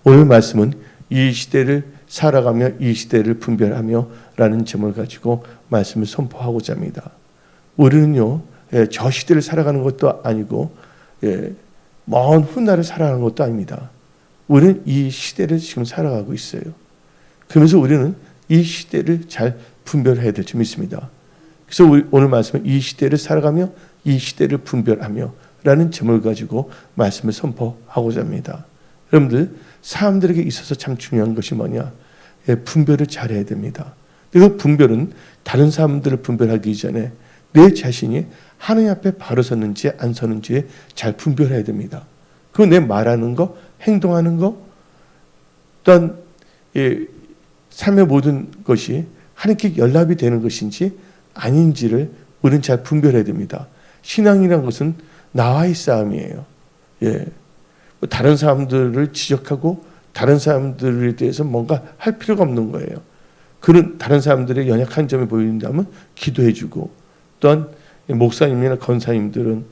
오늘 말씀은 이 시대를 살아가며 이 시대를 분별하며 라는 점을 가지고 말씀을 선포하고자 합니다. 우리는요, 저 시대를 살아가는 것도 아니고 먼 훗날을 살아가는 것도 아닙니다. 우리는 이 시대를 지금 살아가고 있어요. 그러면서 우리는 이 시대를 잘 분별해야 될 줄 믿습니다. 그래서 오늘 말씀은 이 시대를 살아가며 이 시대를 분별하며 라는 점을 가지고 말씀을 선포하고자 합니다. 여러분들, 사람들에게 있어서 참 중요한 것이 뭐냐? 분별을 잘해야 됩니다. 그 분별은 다른 사람들을 분별하기 전에 내 자신이 하나님 앞에 바로 섰는지 안 섰는지 잘 분별해야 됩니다. 그건 내 말하는 거, 행동하는 거, 또한 삶의 모든 것이 하나님께 연합이 되는 것인지 아닌지를 우리는 잘 분별해야 됩니다. 신앙이란 것은 나와의 싸움이에요. 다른 사람들을 지적하고 다른 사람들에 대해서 뭔가 할 필요가 없는 거예요. 그런 다른 사람들의 연약한 점이 보인다면 기도해주고, 또한 목사님이나 권사님들은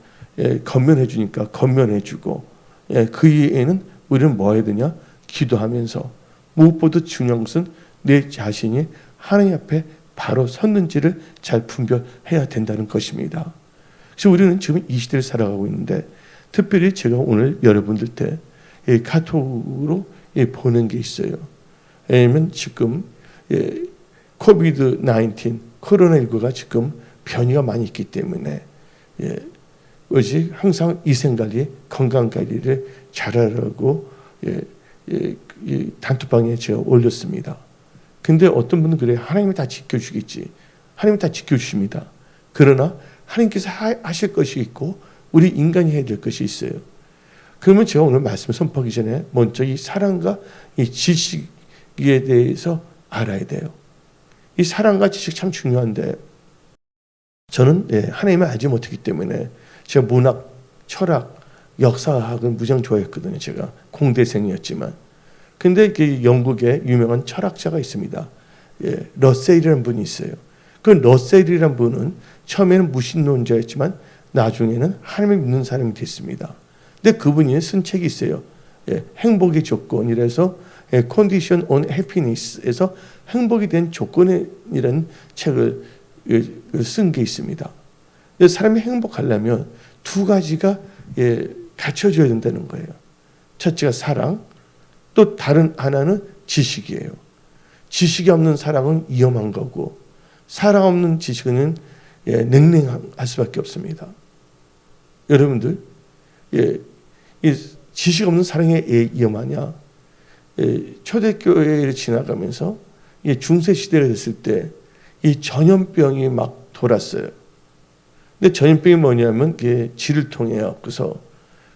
건면해주니까 건면해주고, 그 이외에는 우리는 뭐 해야 되냐? 기도하면서 무엇보다 중요한 것은 내 자신이 하나님 앞에 바로 섰는지를 잘 분별해야 된다는 것입니다. 그래서 우리는 지금 이 시대를 살아가고 있는데, 특별히 제가 오늘 여러분들 때 카톡으로 보낸 게 있어요. 왜냐하면 지금 코비드-19, 코로나19가 지금 변이가 많이 있기 때문에 오직 항상 위생관리, 건강관리를 잘하라고 단톡방에 제가 올렸습니다. 근데 어떤 분은 그래요. 하나님이 다 지켜주겠지. 하나님이 다 지켜주십니다. 그러나 하나님께서 하실 것이 있고 우리 인간이 해야 될 것이 있어요. 그러면 제가 오늘 말씀 선포하기 전에 먼저 이 사랑과 이 지식에 대해서 알아야 돼요. 이 사랑과 지식 참 중요한데, 저는 하나님을 알지 못했기 때문에 제가 문학, 철학, 역사학을 무지하게 좋아했거든요. 제가 공대생이었지만. 근데 영국에 유명한 철학자가 있습니다. 러셀이라는 분이 있어요. 그 러셀이라는 분은 처음에는 무신론자였지만 나중에는 하나님을 믿는 사람이 됐습니다. 근데 그분이 쓴 책이 있어요. 행복의 조건이라서 Condition on Happiness에서 행복이 된 조건이라는 책을 쓴 게 있습니다. 사람이 행복하려면 두 가지가 갖춰져야 된다는 거예요. 첫째가 사랑, 또 다른 하나는 지식이에요. 지식이 없는 사랑은 위험한 거고, 사랑 없는 지식은 냉랭할 수밖에 없습니다. 여러분들, 이 지식 없는 사랑이 위험하냐? 초대교회를 지나가면서 중세 시대가 됐을 때 이 전염병이 막 돌았어요. 근데 전염병이 뭐냐면 쥐를 통해요. 그래서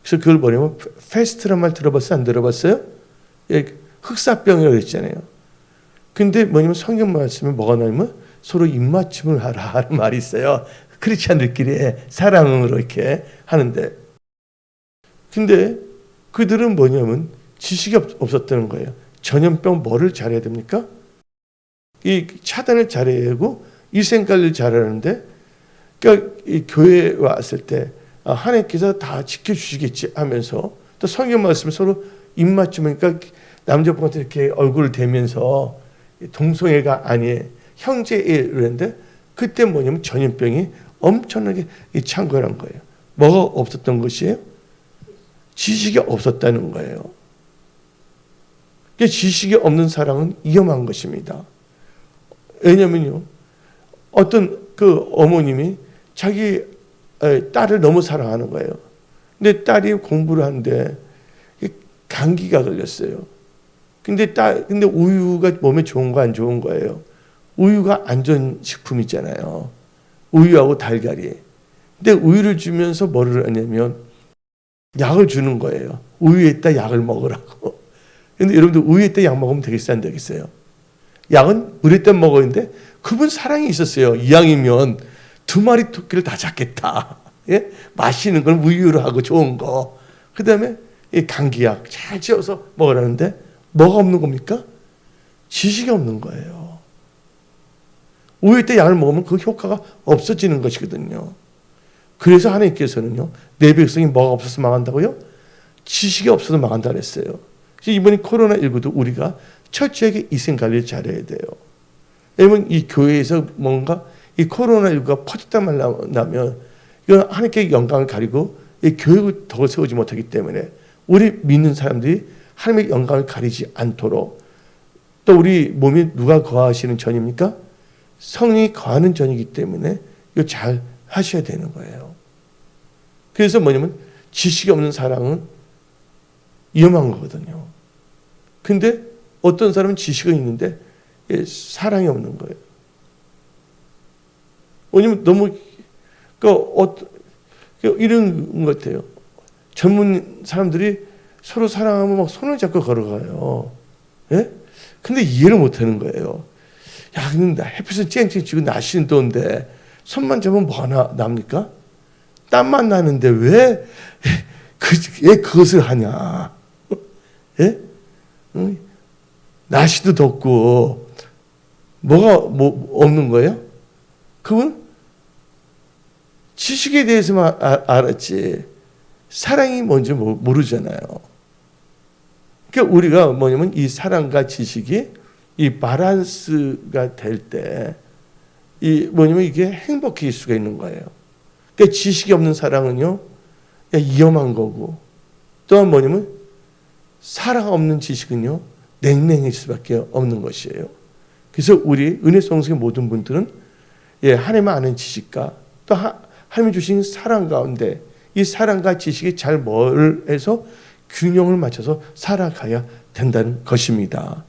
그걸 뭐냐면 페스트란 말 들어봤어요? 안 들어봤어요? 흑사병이라고 했잖아요. 근데 뭐냐면 성경 말씀에 뭐가 나오면 서로 입맞춤을 하라 하는 말이 있어요. 크리스찬들끼리 사랑으로 이렇게 하는데, 근데 그들은 뭐냐면 지식이 없었다는 거예요. 전염병 뭐를 잘해야 됩니까? 이 차단을 잘해야 하고 위생관리를 잘하는데, 그러니까 이 교회에 왔을 때 하나님께서 다 지켜주시겠지 하면서 또 성경 말씀을 서로 입맞춤하니까 남자분한테 이렇게 얼굴을 대면서 동성애가 아니에요. 형제이랬는데, 그때 뭐냐면 전염병이 엄청나게 창궐한 거예요. 뭐가 없었던 것이에요? 지식이 없었다는 거예요. 지식이 없는 사랑은 위험한 것입니다. 왜냐면요, 어떤 그 어머님이 자기 딸을 너무 사랑하는 거예요. 근데 딸이 공부를 하는데 감기가 걸렸어요. 근데 우유가 몸에 좋은 거 안 좋은 거예요? 우유가 안전 식품 있잖아요. 우유하고 달걀이. 근데 우유를 주면서 뭐를 하냐면 약을 주는 거예요. 우유에다 약을 먹으라고. 근데 여러분들 우유에다 약 먹으면 되겠어요? 안 되겠어요? 약은 물에다 먹었는데 그분 사랑이 있었어요. 이왕이면 2마리 토끼를 다 잡겠다. 마시는 걸 우유로 하고 좋은 거. 그 다음에 감기약 잘 지어서 먹으라는데 뭐가 없는 겁니까? 지식이 없는 거예요. 우유에다 약을 먹으면 그 효과가 없어지는 것이거든요. 그래서 하나님께서는요, 내 백성이 뭐가 없어서 망한다고요? 지식이 없어서 망한다 그랬어요. 이번에 코로나19도 우리가 철저하게 위생관리를 잘해야 돼요. 왜냐면 이 교회에서 뭔가 이 코로나19가 퍼졌다 말라면 이건 하나님께 영광을 가리고 이 교육을 더 세우지 못하기 때문에 우리 믿는 사람들이 하나님의 영광을 가리지 않도록, 또 우리 몸에 누가 거하시는 전입니까? 성령이 거하는 전이기 때문에 이거 잘 하셔야 되는 거예요. 그래서 뭐냐면 지식이 없는 사랑은 위험한 거거든요. 근데 어떤 사람은 지식은 있는데 사랑이 없는 거예요. 왜냐면 너무 이런 것 같아요. 젊은 사람들이 서로 사랑하면 막 손을 잡고 걸어가요. 예? 근데 이해를 못 하는 거예요. 야, 근데 햇빛은 쨍쨍 지고 날씨는 더운데 손만 잡으면 뭐 하나 납니까? 땀만 나는데 왜 그것을 하냐? 예? 날씨도 덥고 뭐가 없는 거예요? 그건 지식에 대해서만 알았지 사랑이 뭔지 모르잖아요. 그러니까 우리가 뭐냐면 이 사랑과 지식이 이 바란스가 될 때 이 뭐냐면 이게 행복해질 수가 있는 거예요. 그러니까 지식이 없는 사랑은요 위험한 거고, 또한 뭐냐면 사랑 없는 지식은요 냉랭할 수밖에 없는 것이에요. 그래서 우리 은혜송성의 모든 분들은 하나님 아는 지식과 또 하나님이 주신 사랑 가운데 이 사랑과 지식이 잘 멀해서 균형을 맞춰서 살아가야 된다는 것입니다.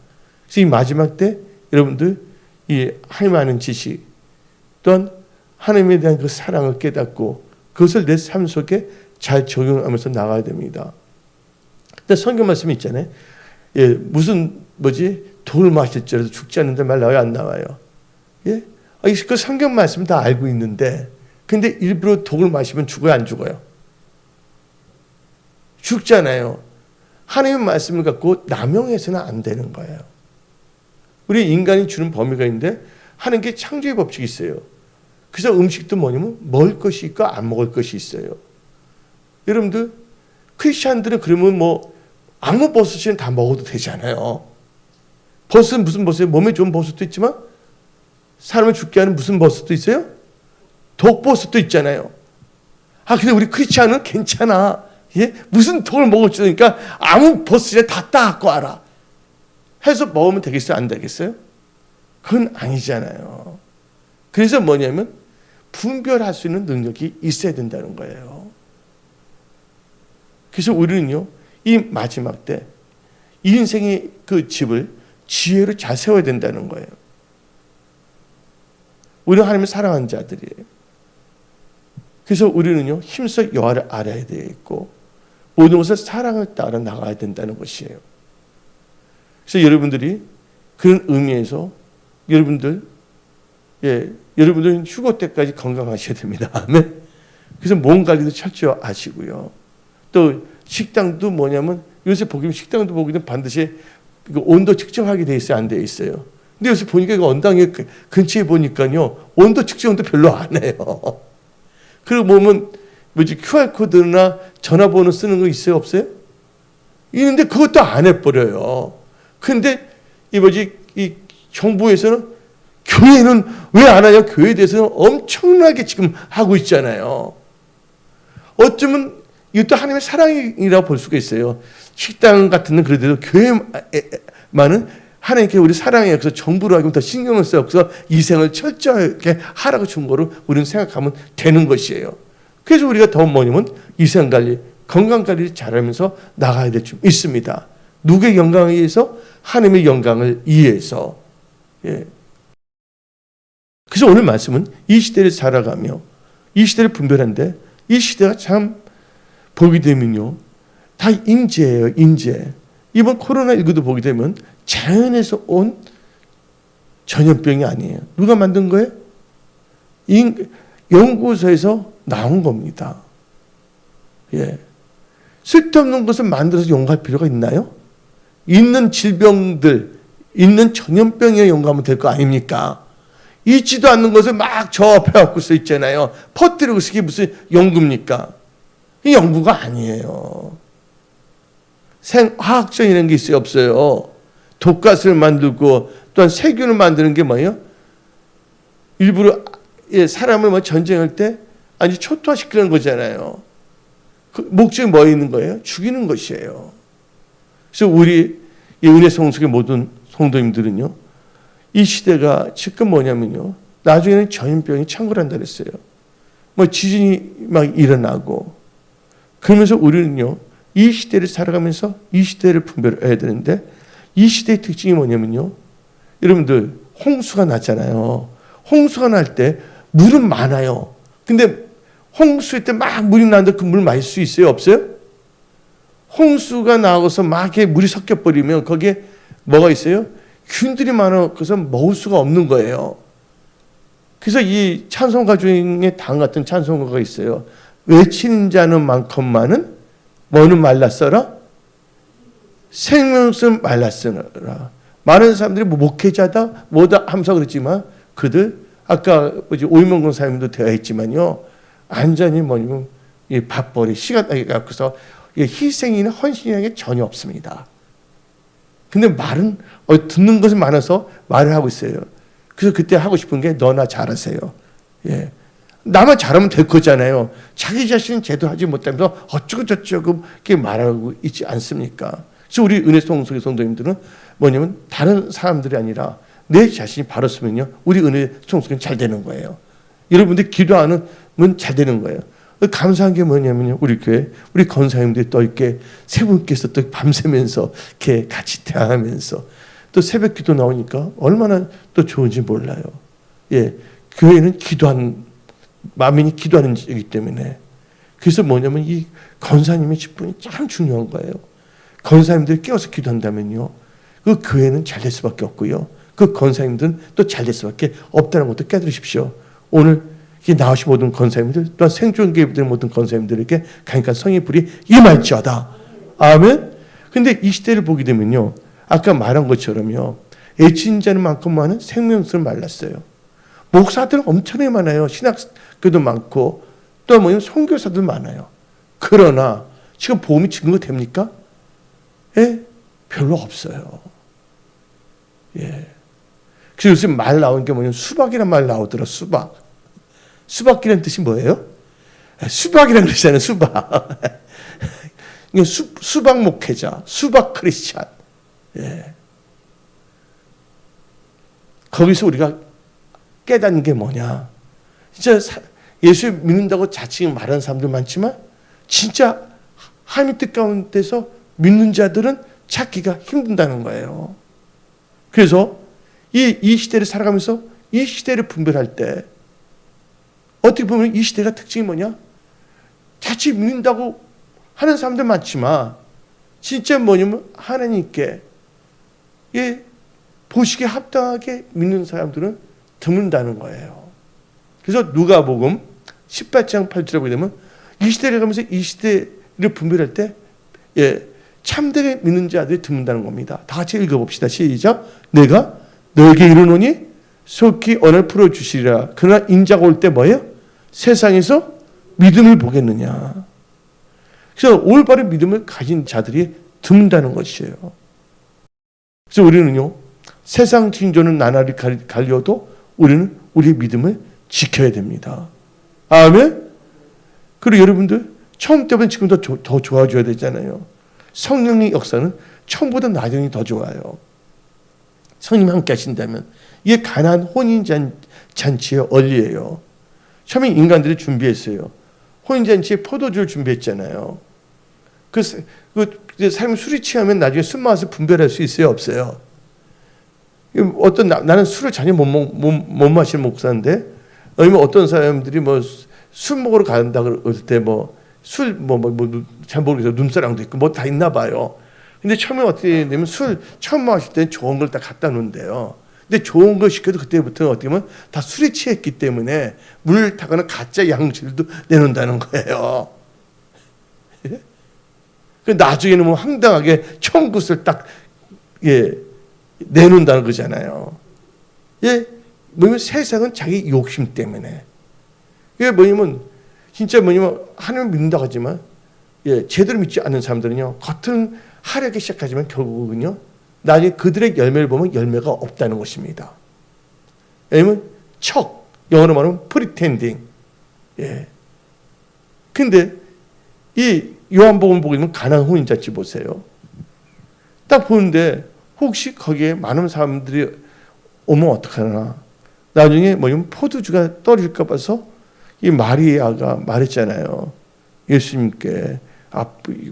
그래서 이 마지막 때 여러분들 이 하나님 아는 지식 또한 하나님에 대한 그 사랑을 깨닫고 그것을 내 삶 속에 잘 적용하면서 나가야 됩니다. 근데 성경 말씀이 있잖아요. 무슨 독을 마실지라도 죽지 않는다 말 나와요, 안 나와요? 예? 그 성경 말씀 다 알고 있는데 근데 일부러 독을 마시면 죽어요, 안 죽어요? 죽잖아요. 하나님의 말씀을 갖고 남용해서는 안 되는 거예요. 우리 인간이 주는 범위가 있는데 하나님께 창조의 법칙이 있어요. 그래서 음식도 뭐냐면 먹을 것이 있고 안 먹을 것이 있어요. 여러분들 크리스찬들은 그러면 아무 버섯이는 다 먹어도 되잖아요. 버섯은 무슨 버섯이에요? 몸에 좋은 버섯도 있지만 사람을 죽게 하는 무슨 버섯도 있어요? 독버섯도 있잖아요. 근데 우리 크리스찬은 괜찮아. 예? 무슨 독을 먹을지 모르니까 아무 버섯이나 다 따갖고 알아. 해서 먹으면 되겠어요? 안 되겠어요? 그건 아니잖아요. 그래서 뭐냐면 분별할 수 있는 능력이 있어야 된다는 거예요. 그래서 우리는요, 이 마지막 때 인생의 그 집을 지혜로 잘 세워야 된다는 거예요. 우리는 하나님을 사랑하는 자들이에요. 그래서 우리는요, 힘써 여호와를 알아야 되겠고 모든 것을 사랑을 따라 나가야 된다는 것이에요. 그래서 여러분들이 그런 의미에서 여러분들은 휴거 때까지 건강하셔야 됩니다. 아멘. 그래서 몸 관리도 철저히 하시고요. 또 식당도 뭐냐면 요새 보기면 식당도 보기는 반드시 온도 측정하게 돼 있어요, 안 돼 있어요? 근데 요새 보니까 언당에 근처에 보니까요 온도 측정도 별로 안 해요. 그리고 보면 QR코드나 전화번호 쓰는 거 있어요, 없어요? 있는데 그것도 안 해버려요. 근데 이 정부에서는 교회는 왜 안 하냐? 교회에 대해서는 엄청나게 지금 하고 있잖아요. 어쩌면 이것도 하나님의 사랑이라고 볼 수가 있어요. 식당 같은 데는 그래도 교회만은 하나님께 우리 사랑에 여기서 정부로 하고 더 신경을 써서 이생을 철저하게 하라고 준 거로 우리는 생각하면 되는 것이에요. 그래서 우리가 더 뭐냐면 이생관리, 건강관리를 잘하면서 나가야 될 줄 있습니다. 누구의 영광을 위해서? 하나님의 영광을 위해서. 그래서 오늘 말씀은 이 시대를 살아가며 이 시대를 분별하는데 이 시대가 참 보게 되면요 다 인재예요, 인재. 이번 코로나19도 보게 되면 자연에서 온 전염병이 아니에요. 누가 만든 거예요? 연구소에서 나온 겁니다. 쓸데없는 것을 만들어서 연구할 필요가 있나요? 있는 질병들, 있는 전염병에 연구하면 될 거 아닙니까? 있지도 않는 것을 막 저 앞에 갖고 써 있잖아요. 퍼뜨리고 쓰기 무슨 연구입니까? 이 연구가 아니에요. 생화학전이라는 게 있어요, 없어요? 독가스를 만들고 또한 세균을 만드는 게 뭐예요? 일부러 사람을 뭐 전쟁할 때 아주 초토화시키는 거잖아요. 그 목적이 뭐 있는 거예요? 죽이는 것이에요. 그래서 우리 이 은혜 성숙의 모든 성도님들은요, 이 시대가 지금 뭐냐면요, 나중에는 전염병이 창궐한다 그랬어요. 뭐 지진이 막 일어나고, 그러면서 우리는요, 이 시대를 살아가면서 이 시대를 분별해야 되는데, 이 시대의 특징이 뭐냐면요, 여러분들 홍수가 났잖아요. 홍수가 날 때 물은 많아요. 근데 홍수일 때 막 물이 나는데 그 물 마실 수 있어요? 없어요? 홍수가 나와서 막 이렇게 물이 섞여버리면 거기에 뭐가 있어요? 균들이 많아서 먹을 수가 없는 거예요. 그래서 이 찬송가 중에 당 같은 찬송가가 있어요. 외치는 자는 많건만은 뭐는 말랐어라? 생명은 말랐으라. 많은 사람들이 뭐 목회자다 뭐다 하면서 그랬지만 그들 아까 오이명 권사님도 되어 있지만요, 완전히 뭐냐면 이 밥벌이 시간 갖고서 희생이나 헌신이라는 게 전혀 없습니다. 근데 말은 듣는 것이 많아서 말을 하고 있어요. 그래서 그때 하고 싶은 게 너나 잘하세요. 예. 나만 잘하면 될 거잖아요. 자기 자신은 제대로 하지 못하면서 어쩌고 저쩌고 이렇게 말하고 있지 않습니까? 그래서 우리 은혜 성숙의 성도님들은 뭐냐면 다른 사람들이 아니라 내 자신이 바로 쓰면요, 우리 은혜 성숙은 잘 되는 거예요. 여러분들이 기도하는 건 잘 되는 거예요. 감사한 게 뭐냐면요, 우리 교회 우리 권사님들이 또 이렇게 세 분께서 또 밤새면서 이렇게 같이 대화하면서 또 새벽 기도 나오니까 얼마나 또 좋은지 몰라요. 예, 교회는 기도하는 마음이 기도하는 지이기 때문에, 그래서 뭐냐면 이 권사님의 직분이 참 중요한 거예요. 권사님들이 깨워서 기도한다면요, 그 교회는 잘 될 수밖에 없고요, 그 권사님들은 또 잘 될 수밖에 없다는 것도 깨달으십시오. 오늘 나오신 모든 권사님들 또한 생존계들 모든 권사님들에게 강력한 성의 불이 임할지어다. 아멘. 근데 이 시대를 보게 되면요, 아까 말한 것처럼요, 애친 자는 많건만은 생명수는 말랐어요. 목사들은 엄청나게 많아요. 신학교도 많고 또 뭐냐면 선교사들 많아요. 그러나 지금 보험이 증거 됩니까? 예, 별로 없어요. 예. 그래서 요새 말 나온 게 뭐냐면 수박이란 말 나오더라. 수박. 수박이라는 뜻이 뭐예요? 수박이라는 그러잖아요. 수박. 수박 목회자, 수박 크리스찬. 예. 거기서 우리가 깨닫는 게 뭐냐? 진짜 예수 믿는다고 자칭 말하는 사람들 많지만 진짜 하나님의 뜻 가운데서 믿는 자들은 찾기가 힘든다는 거예요. 그래서 이 시대를 살아가면서 이 시대를 분별할 때 어떻게 보면 이 시대가 특징이 뭐냐? 자칫 믿는다고 하는 사람들 많지만 진짜 뭐냐면 하나님께 보시기에 합당하게 믿는 사람들은 드문다는 거예요. 그래서 누가복음 18장 8절에 보게 되면 이 시대를 가면서 이 시대를 분별할 때 참되게 믿는 자들이 드문다는 겁니다. 다 같이 읽어봅시다. 시작. 내가 너에게 이르노니 속히 언을 풀어주시리라. 그러나 인자가 올 때 뭐예요? 세상에서 믿음을 보겠느냐. 그래서 올바른 믿음을 가진 자들이 드문다는 것이에요. 그래서 우리는요, 세상 징조는 나날이 갈려도 우리는 우리의 믿음을 지켜야 됩니다. 아멘. 그리고 여러분들 처음 때보다 지금 더 좋아져야 되잖아요. 성령의 역사는 처음보다 나중에 더 좋아요. 성령이 함께 하신다면 이게 가나안 혼인 잔치의 원리예요. 처음에 인간들이 준비했어요. 혼인 잔치에 포도주를 준비했잖아요. 그 사람이 술이 취하면 나중에 술 맛을 분별할 수 있어요, 없어요? 나는 술을 전혀 못 마시는 목사인데, 아니면 어떤 사람들이 뭐 술 먹으러 간다 그럴 때 잘 모르겠어요. 눈사랑도 있고 뭐 다 있나 봐요. 근데 처음에 어떻게 되면 술 처음 마실 때는 좋은 걸 다 갖다 놓는데요. 근데 좋은 걸 시켜도 그때부터는 어떻게 보면 다 술에 취했기 때문에 물 타거나 가짜 양주도 내놓는다는 거예요. 나중에는 뭐 황당하게 청굿을 딱 내놓는다는 거잖아요. 뭐냐면 세상은 자기 욕심 때문에. 이게 뭐냐면 진짜 뭐냐면 하나님을 믿는다고 하지만 제대로 믿지 않는 사람들은요, 겉은 하려기 시작하지만 결국은요, 나중에 그들의 열매를 보면 열매가 없다는 것입니다. 왜냐면 영어로 말하면 pretending. 근데 이 요한복음 보고 있는 가나안 혼인잔치 보세요. 딱 보는데 혹시 거기에 많은 사람들이 오면 어떡하나. 나중에 뭐냐면 포도주가 떨어질까 봐서 이 마리아가 말했잖아요. 예수님께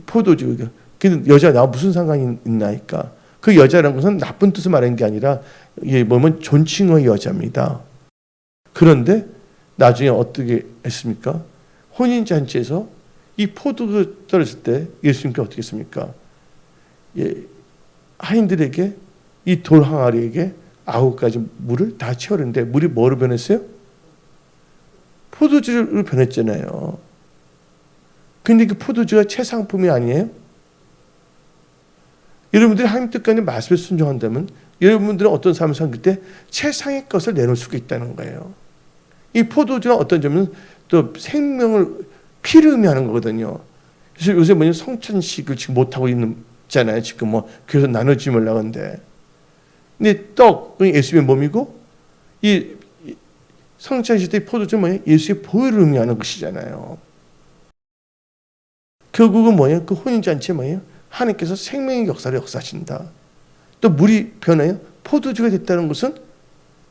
포도주. 근데 여자 나 무슨 상관이 있나니까. 그 여자라는 것은 나쁜 뜻을 말하는 게 아니라 이게 뭐냐면 존칭의 여자입니다. 그런데 나중에 어떻게 했습니까? 혼인잔치에서 이 포도가 떨어질 때 예수님께 어떻게 했습니까? 하인들에게 이 돌 항아리에게 9가지 물을 다 채우는데 물이 뭐로 변했어요? 포도주로 변했잖아요. 근데 그 포도주가 최상품이 아니에요? 여러분들이 하나님 뜻과 말씀에 순종한다면 여러분들은 어떤 삶을 살길 때 최상의 것을 내놓을 수가 있다는 거예요. 이 포도주는 어떤 점은 또 생명을 피를 의미하는 거거든요. 그래서 요새 뭐냐 성찬식을 지금 못하고 있잖아요. 지금 뭐 교회에서 나눠주지 말라고 하는데. 근데 떡은 예수의 몸이고 이 성찬식 때 포도주는 뭐냐 예수의 보혈을 의미하는 것이잖아요. 결국은 뭐냐 그 혼인잔치에 뭐예요? 하나님께서 생명의 역사를 역사하신다. 또 물이 변해요. 포도주가 됐다는 것은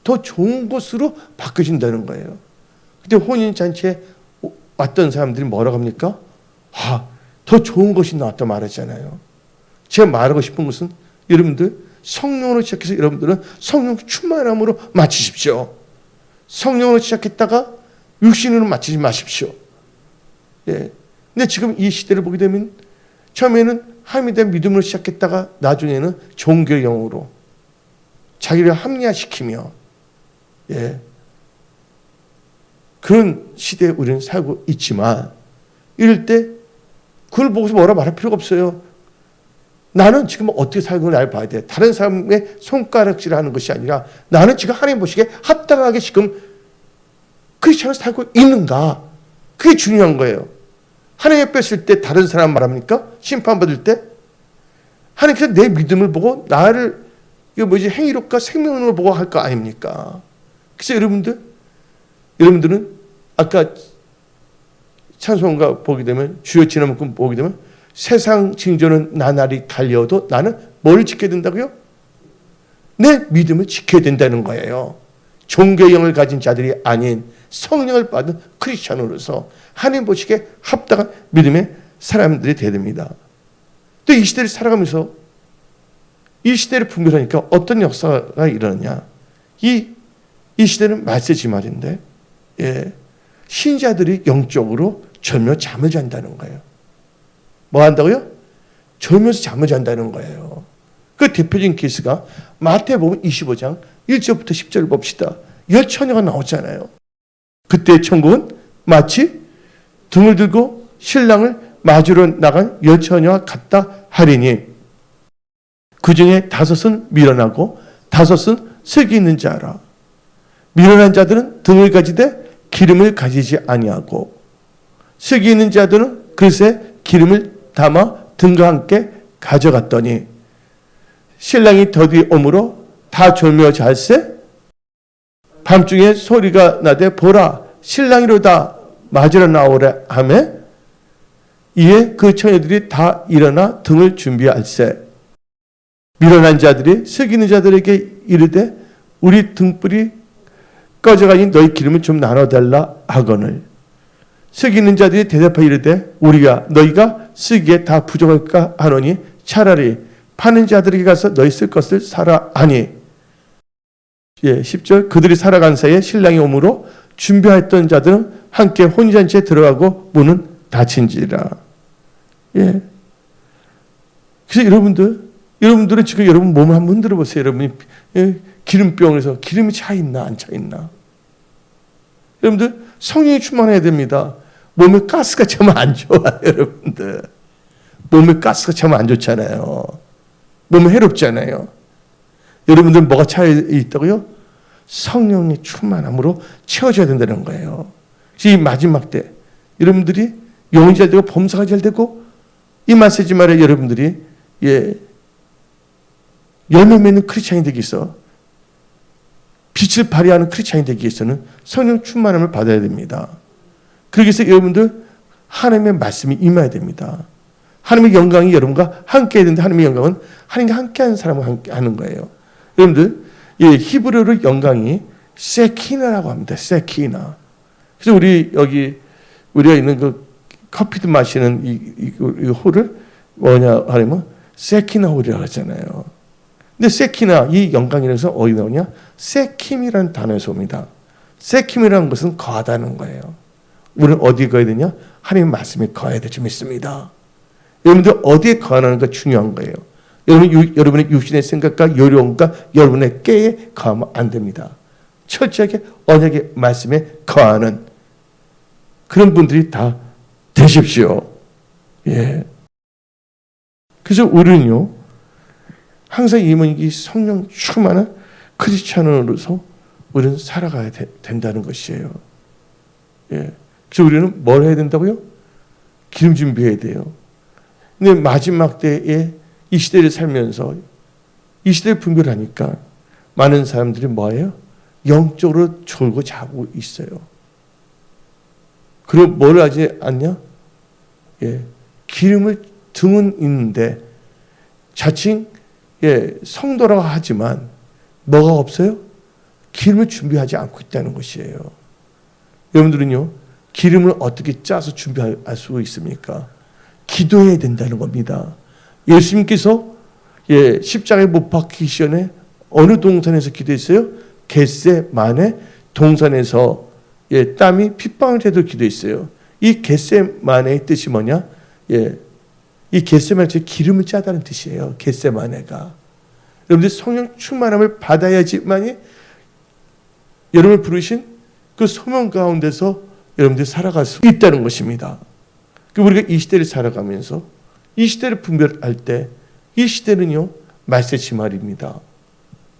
더 좋은 것으로 바뀌어진다는 거예요. 그때 혼인잔치에 왔던 사람들이 뭐라고 합니까? 더 좋은 것이 나왔다 말하잖아요. 제가 말하고 싶은 것은 여러분들 성령으로 시작해서 여러분들은 성령 충만함으로 마치십시오. 성령으로 시작했다가 육신으로 마치지 마십시오. 근데 지금 이 시대를 보게 되면 처음에는 하나님에 대한 믿음으로 시작했다가 나중에는 종교형으로 자기를 합리화시키며 그런 시대에 우리는 살고 있지만 이럴 때 그걸 보고서 뭐라 말할 필요가 없어요. 나는 지금 어떻게 살고 날 봐야 돼. 다른 사람의 손가락질하는 것이 아니라 나는 지금 하나님 보시기에 합당하게 지금 크리스천을 살고 있는가. 그게 중요한 거예요. 하나님의 뺐을 때 다른 사람 말합니까? 심판받을 때? 하나님께서 내 믿음을 보고 나를 행위롭과 생명으로 보고 할 거 아닙니까? 그래서 여러분들은 아까 찬송가 보게 되면 주여 지나면 보게 되면 세상 징조는 나날이 달려도 나는 뭘 지켜야 된다고요? 내 믿음을 지켜야 된다는 거예요. 종교형을 가진 자들이 아닌 성령을 받은 크리스천으로서 하나님 보시기에 합당한 믿음의 사람들이 되야 됩니다. 또 이 시대를 살아가면서 이 시대를 분별하니까 어떤 역사가 일어나냐. 이 시대는 말세지 말인데 신자들이 영적으로 졸며 잠을 잔다는 거예요. 뭐 한다고요? 졸면서 잠을 잔다는 거예요. 그 대표적인 케이스가 마태복음 25장 1절부터 10절을 봅시다. 여처녀가 나오잖아요. 그때 천국은 마치 등을 들고 신랑을 맞으러 나간 여처녀와 같다 하리니 그 중에 5은 미련하고 5은 슬기 있는 자라. 미련한 자들은 등을 가지되 기름을 가지지 아니하고 슬기 있는 자들은 그릇에 기름을 담아 등과 함께 가져갔더니 신랑이 더디 오므로 다 졸며 잘세 밤중에 소리가 나되 보라 신랑이로다 맞으러 나오라 하매 이에 그 처녀들이 다 일어나 등을 준비할세 미련한 자들이 슬기 있는 자들에게 이르되 우리 등불이 꺼져가니 너희 기름을 좀 나눠달라 하거늘 슬기 있는 자들이 대답하여 이르되 너희가 쓰기에 다 부족할까 하노니 차라리 파는 자들에게 가서 너희 쓸 것을 사라 하니 10절 그들이 살아간 사이에 신랑이 오므로 준비했던 자들은 함께 혼인잔치에 들어가고 문은 닫힌지라. 그래서 여러분들은 지금 여러분 몸을 한번 흔들어 보세요. 여러분이 기름병에서 기름이 차 있나 안 차 있나. 여러분들 성령이 충만해야 됩니다. 몸에 가스가 차면 안 좋아요. 여러분들 몸에 가스가 차면 안 좋잖아요. 몸에 해롭잖아요. 여러분들 뭐가 차 있다고요? 성령의 충만함으로 채워져야 된다는 거예요. 이 마지막 때 여러분들이 영이 잘 되고 범사가 잘 되고 이 메시지 말에 여러분들이 열매 맺는 크리스찬이 되기 위해서, 빛을 발휘하는 크리스찬이 되기 위해서는 성령 충만함을 받아야 됩니다. 그러기 위해서 여러분들 하나님의 말씀이 임해야 됩니다. 하나님의 영광이 여러분과 함께 해야 되는데, 하나님의 영광은 하나님과 함께하는 사람과 함께 하는 거예요. 여러분들 히브리어로 영광이 세키나라고 합니다. 세키나. 그래서 우리가 있는 그 커피도 마시는 이 홀을 뭐냐 하면 세키나 홀이라고 하잖아요. 근데 세키나, 이 영광이라서 어디 나오냐? 세킴이라는 단어에서 옵니다. 세킴이라는 것은 거하다는 거예요. 우리는 어디에 거해야 되냐? 하나님의 말씀에 거해야 될 줄 믿습니다. 여러분들 어디에 거하는가 중요한 거예요. 여러분의 육신의 생각과 요령과 여러분의 깨에 거하면 안 됩니다. 철저하게 언약의 말씀에 거하는 그런 분들이 다 되십시오. 그래서 우리는요, 항상 이 성령 충만한 크리스찬으로서 우리는 살아가야 된다는 것이에요. 그래서 우리는 뭘 해야 된다고요? 기름 준비해야 돼요. 근데 마지막 때에 이 시대를 살면서 이 시대를 분별하니까 많은 사람들이 뭐예요? 영적으로 졸고 자고 있어요. 그럼 뭘 하지 않냐? 기름을 등은 있는데 자칭 성도라고 하지만 뭐가 없어요? 기름을 준비하지 않고 있다는 것이에요. 여러분들은요, 기름을 어떻게 짜서 준비할 수 있습니까? 기도해야 된다는 겁니다. 예수님께서 십자가에 못 박히기 전에 어느 동산에서 기도했어요? 겟세마네 동산에서 땀이 핏방울에도 기도했어요. 이 겟세마네의 뜻이 뭐냐? 이 겟세마네 기름을 짜다는 뜻이에요. 겟세마네가. 여러분들 성령 충만함을 받아야지만이 여러분을 부르신 그 소명 가운데서 여러분들이 살아갈 수 있다는 것입니다. 우리가 이 시대를 살아가면서 이 시대를 분별할 때, 이 시대는요 말세지말입니다.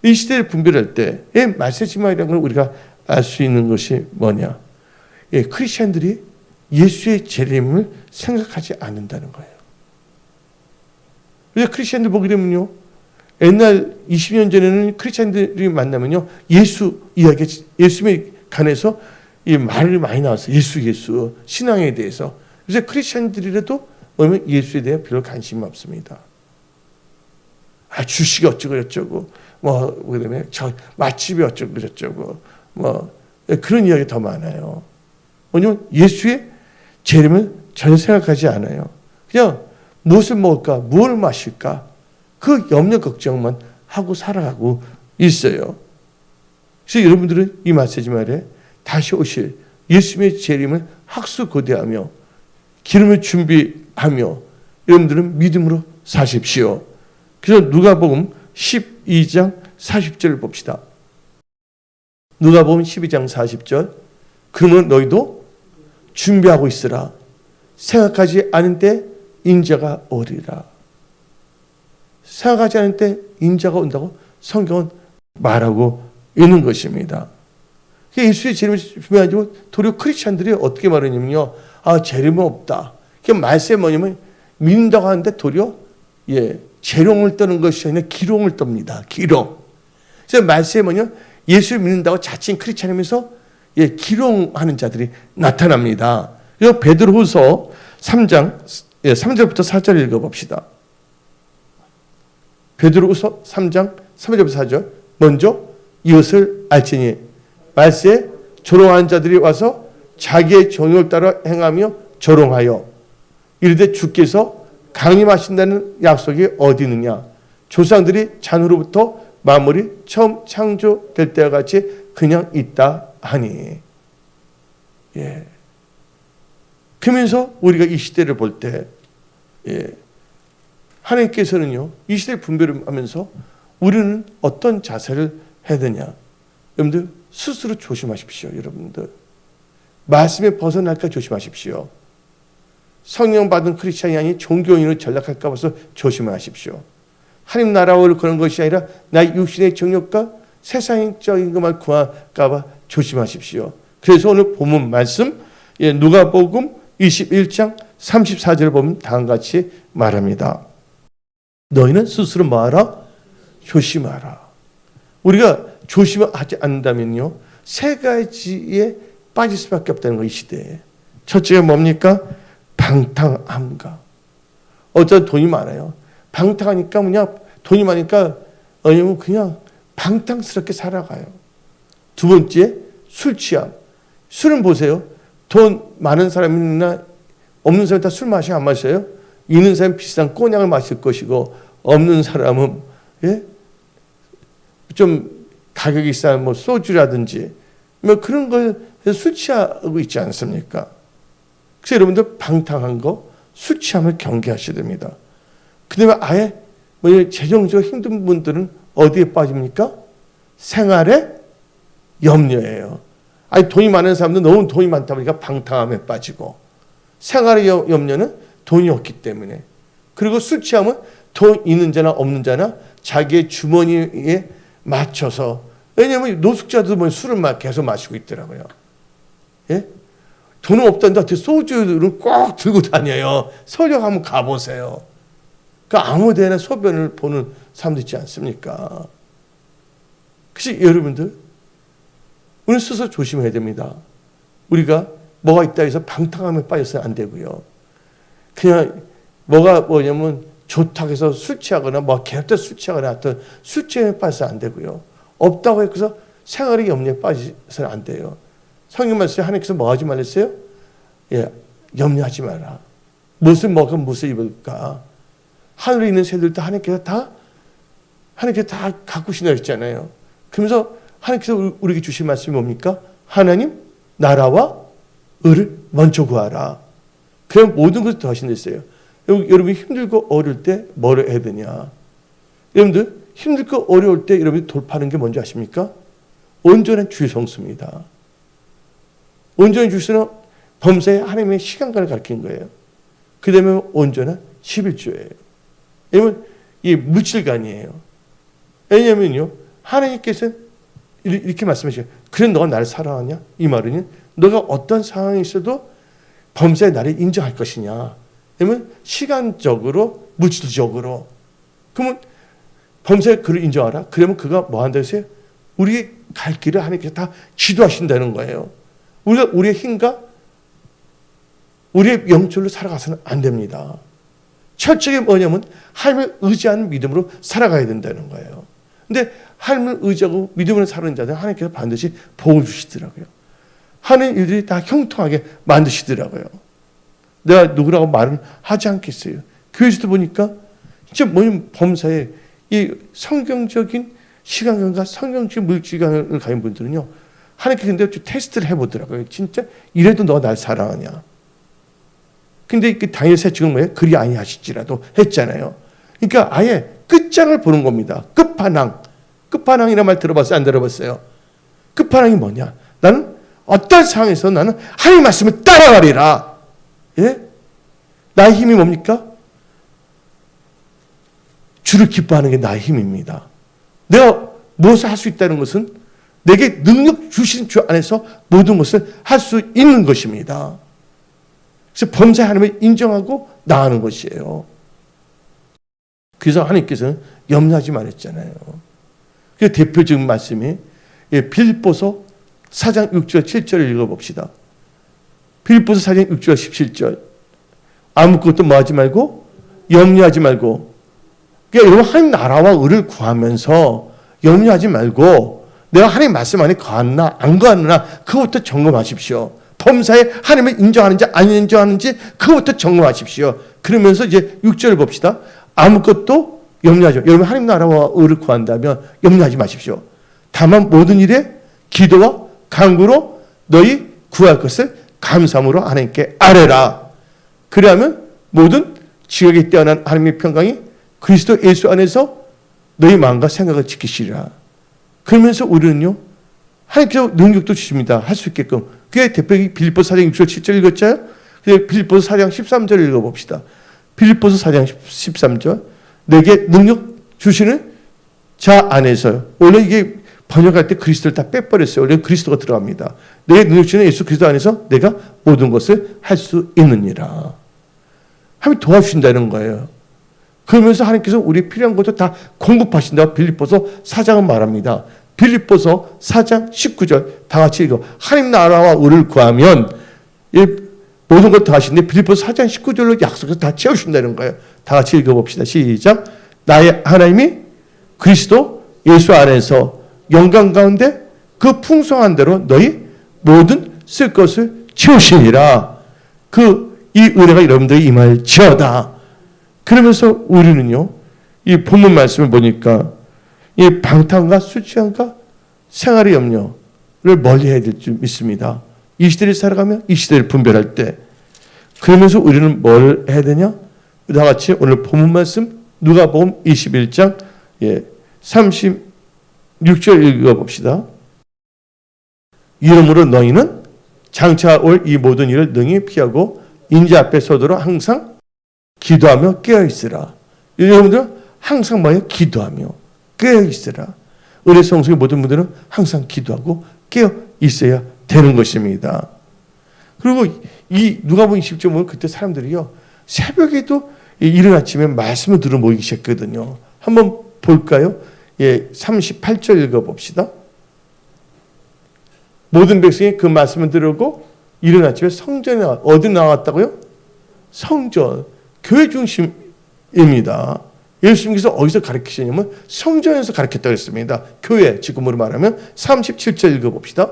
이 시대를 분별할 때 말세지말이라는 걸 우리가 알 수 있는 것이 뭐냐? 크리스천들이 예수의 재림을 생각하지 않는다는 거예요. 그래서 크리스천들 보게 되면요, 옛날 20년 전에는 크리스천들이 만나면요, 예수 이야기, 예수에 관해서 이 말이 많이 나왔어요. 예수 신앙에 대해서. 그래서 크리스천들이라도 보면 예수에 대해 별로 관심이 없습니다. 주식이 어쩌고 저쩌고, 그다음에 저 맛집이 어쩌고 저쩌고, 그런 이야기 더 많아요. 왜냐면 예수의 재림을 전혀 생각하지 않아요. 그냥 무엇을 먹을까, 무엇을 마실까, 그 염려 걱정만 하고 살아가고 있어요. 그래서 여러분들은 이 메시지 말에 다시 오실 예수님의 재림을 학수고대하며 기름을 준비하며 여러분들은 믿음으로 사십시오. 그래서 누가복음 12장 40절을 봅시다. 누가복음 12장 40절. 그러면 너희도 준비하고 있으라. 생각하지 않은 때 인자가 오리라. 생각하지 않은 때 인자가 온다고 성경은 말하고 있는 것입니다. 예수의 재림을 준비하고 도리어 크리스찬들이 어떻게 말하냐면요, 재림은 없다. 그 말씀이 뭐냐면 믿는다고 하는데 도리어 재롱을 떠는 것이 아니라 기롱을 떱니다. 기롱. 그래서 말씀이 뭐냐, 예수를 믿는다고 자칭 크리스찬이면서 기롱하는 자들이 나타납니다. 그리고 베드로후서 3장 3절부터 4절 읽어봅시다. 베드로후서 3장 3절부터 4절. 먼저 이것을 알지니 말세에 조롱하는 자들이 와서 자기의 정욕을 따라 행하며 조롱하여 이르되 주께서 강림하신다는 약속이 어디 있느냐? 조상들이 잔으로부터 만물이 처음 창조될 때와 같이 그냥 있다 하니. 그러면서 우리가 이 시대를 볼 때 하나님께서는요, 이 시대를 분별하면서 우리는 어떤 자세를 해야 되냐? 여러분들 스스로 조심하십시오. 여러분들 말씀에 벗어날까 조심하십시오. 성령 받은 크리스찬이 아닌 종교인으로 전락할까 봐서 조심하십시오. 하나님 나라를 그런 것이 아니라 나의 육신의 정욕과 세상적인 것만 구할까 봐 조심하십시오. 그래서 오늘 본문 말씀 누가복음 21장 34절을 보면 다음과 같이 말합니다. 너희는 스스로 뭐하라? 조심하라. 우리가 조심하지 않는다면요, 세 가지에 빠질 수밖에 없다는 거, 이 시대에. 첫째가 뭡니까? 방탕함과. 어떤 돈이 많아요. 방탕하니까 돈이 많으니까 그냥 방탕스럽게 살아가요. 두 번째, 술 취함. 술은 보세요. 돈 많은 사람이나 없는 사람이 다 술 마셔, 안 마셔요? 있는 사람은 비싼 꼬냑을 마실 것이고, 없는 사람은 좀 가격이 싼 소주라든지 그런 걸 술 취하고 있지 않습니까? 그래서 여러분들 방탕한 거, 술 취함을 경계하셔야 됩니다. 그 다음에 아예 재정적으로 힘든 분들은 어디에 빠집니까? 생활의 염려예요. 아니, 돈이 많은 사람도 너무 돈이 많다 보니까 방탕함에 빠지고, 생활의 염려는 돈이 없기 때문에, 그리고 술 취함은 돈 있는 자나 없는 자나 자기의 주머니에 맞춰서, 왜냐하면 노숙자도 술을 계속 마시고 있더라고요. 예? 돈은 없다는데 어떻게 소주를 꼭 들고 다녀요. 설령 한번 가보세요. 그러니까 아무 데나 소변을 보는 사람도 있지 않습니까? 그래서 여러분들, 우리 스스로 조심해야 됩니다. 우리가 뭐가 있다 해서 방탕함에 빠져서는 안 되고요. 그냥 뭐냐면 좋다고 해서 술 취하거나 개업때 술 취하거나 하여튼 술 취함에 빠져서는 안 되고요. 없다고 해서 생활의 염려에 빠져서는 안 돼요. 성경 말씀에 하나님께서 뭐 하지 말랬어요? 염려하지 마라. 무엇을 먹으면 무엇을 입을까? 하늘에 있는 새들도 하나님께서 다 가꾸신다 했잖아요. 그러면서 하나님께서 우리에게 주신 말씀이 뭡니까? 하나님 나라와 의를 먼저 구하라. 그럼 모든 것을 더하신다 했어요. 여러분이 힘들고 어려울 때 뭐를 해야 되냐? 여러분들 힘들고 어려울 때 여러분이 돌파하는 게 뭔지 아십니까? 온전한 주의 성수입니다. 온전한 주의는 범사에 하나님의 시간관을 가리킨 거예요. 그 다음에 온전한 11조예요. 왜냐하면 이 물질관이에요. 왜냐하면요, 하나님께서 이렇게 말씀하시죠. 그래 너가 나를 사랑하냐? 이 말은 너가 어떤 상황에 있어도 범사에 나를 인정할 것이냐? 왜냐하면 시간적으로, 물질적으로. 그러면 범사에 그를 인정하라. 그러면 그가 뭐 한다 했어요? 우리의 갈 길을 하나님께서 다 지도하신다는 거예요. 우리가 우리의 힘과 우리의 영절로 살아가서는 안 됩니다. 첫째가 뭐냐면 하나님을 의지하는 믿음으로 살아가야 된다는 거예요. 근데 하나님을 의지하고 믿음으로 사는 자들은 하나님께서 반드시 복을 주시더라고요. 하는 일들이 다 형통하게 만드시더라고요. 내가 누구라고 말은 하지 않겠어요. 교회에서도 보니까 진짜 범사에 이 성경적인 시간관과 성경적인 물질관을 가진 분들은요, 하나님께 근데 테스트를 해보더라고요. 진짜 이래도 너가 날 사랑하냐? 근데 당일 세칙은 뭐예요? 그리 아니하실지라도 했잖아요. 그러니까 아예 끝장을 보는 겁니다. 끝판왕. 끝판왕이라는 말 들어봤어요? 안 들어봤어요? 끝판왕이 뭐냐? 나는 어떤 상황에서 나는 하나님 말씀을 따라가리라. 예? 나의 힘이 뭡니까? 주를 기뻐하는 게 나의 힘입니다. 내가 무엇을 할 수 있다는 것은 내게 능력 주신 주 안에서 모든 것을 할 수 있는 것입니다. 그래서 범사에 하나님을 인정하고 나아가는 것이에요. 그래서 하나님께서는 염려하지 말았잖아요. 그 대표적인 말씀이 빌립보서 4장 6절 7절을 읽어봅시다. 빌립보서 4장 6절 17절. 아무것도 뭐 하지 말고 염려하지 말고, 그러니까 여러분 하나님 나라와 의를 구하면서 염려하지 말고 내가 하나님 말씀 안에 거하나 안 거하나 그것부터 점검하십시오. 범사에 하나님을 인정하는지 안 인정하는지 그것부터 점검하십시오. 그러면서 이제 6절을 봅시다. 아무것도 염려하지 마십시오. 여러분 하나님 나라와 의를 구한다면 염려하지 마십시오. 다만 모든 일에 기도와 간구로 너희 구할 것을 감사함으로 하나님께 아뢰라. 그러면 모든 지극히 뛰어난 하나님의 평강이 그리스도 예수 안에서 너희 마음과 생각을 지키시리라. 그러면서 우리는요, 하나님께서 능력도 주십니다. 할 수 있게끔. 그게 대표적인 빌립보서 4장 6절 7절 읽었잖아요. 빌립보서 4장 13절 읽어봅시다. 빌립보서 4장 13절. 내게 능력 주시는 자 안에서요. 원래 이게 번역할 때 그리스도를 다 빼버렸어요. 원래 그리스도가 들어갑니다. 내 능력 주시는 예수 그리스도 안에서 내가 모든 것을 할 수 있느니라. 하나님이 도와주신다는 거예요. 그러면서 하나님께서 우리 필요한 것도 다 공급하신다고 빌립보서 4장은 말합니다. 빌립보서 4장 19절 다 같이 읽어. 하나님 나라와 의를 구하면 모든 걸 다 하시는데 빌립보서 4장 19절로 약속해서 다 채우신다는 거예요. 다 같이 읽어봅시다. 시작. 나의 하나님이 그리스도 예수 안에서 영광 가운데 그 풍성한 대로 너희 모든 쓸 것을 채우시니라. 이 은혜가 여러분들이 임할지어다. 그러면서 우리는요, 이 본문 말씀을 보니까 이 방탕과 술 취함과 생활의 염려를 멀리 해야 될 줄 믿습니다. 이 시대를 살아가며 이 시대를 분별할 때. 그러면서 우리는 뭘 해야 되냐? 다 같이 오늘 본문 말씀 누가복음 21장 36절 읽어봅시다. 이러므로 너희는 장차 올 이 모든 일을 능히 피하고 인자 앞에 서도록 항상 기도하며 깨어있으라. 여러분들은 항상 뭐예요? 기도하며 깨어있으라. 의례성수의 모든 분들은 항상 기도하고 깨어있어야 되는 것입니다. 그리고 이 누가복음 20장 보면 그때 사람들이요, 새벽에도 이른 아침에 말씀을 들어 모이기 시작했거든요. 한번 볼까요? 38절 읽어봅시다. 모든 백성이 그 말씀을 들으고 이른 아침에 성전에 어디 나왔다고요? 성전, 교회 중심입니다. 예수님께서 어디서 가르치셨냐면 성전에서 가르쳤다고 했습니다. 교회, 지금으로 말하면 37절 읽어봅시다.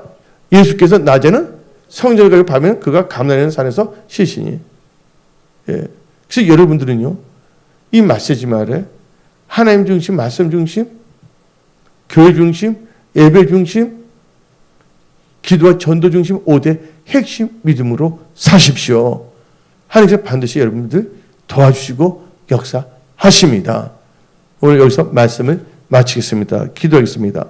예수께서 낮에는 성전을 가고 밤에는 그가 감난의 산에서 쉬시니. 그래서 여러분들은요, 이 메시지 말에 하나님 중심, 말씀 중심, 교회 중심, 예배 중심, 기도와 전도 중심 5대 핵심 믿음으로 사십시오. 하나님께서 반드시 여러분들 도와주시고 역사하십니다. 오늘 여기서 말씀을 마치겠습니다. 기도하겠습니다.